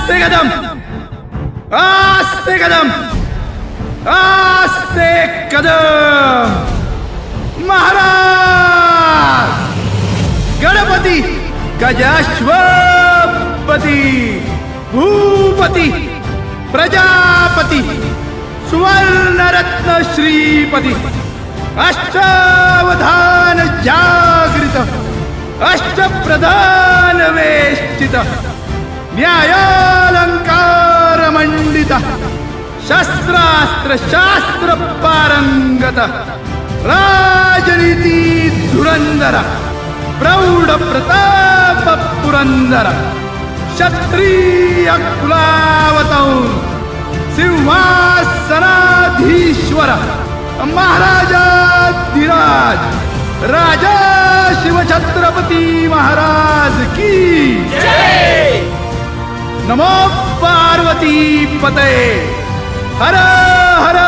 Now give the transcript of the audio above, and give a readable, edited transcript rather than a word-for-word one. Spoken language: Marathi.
आस्ते कदम, आस्ते कदम, आस्ते कदम. महाराज गणपती गजाश्वपती भूपती प्रजापती सुवर्णरत्न श्रीपती अष्टावधान जागृत अष्टप्रधान वेष्टित न्यायालंकार मंडित शस्त्रास्त्र शास्त्र पारंगत राजनीती धुरंधर प्रौढ प्रताप पुरंदर क्षत्रिय कुलावतंस सिंहासनाधीश्वर महाराजाधिराज राजा शिवछत्रपती महाराज की जय. नमो पार्वती पते हर हर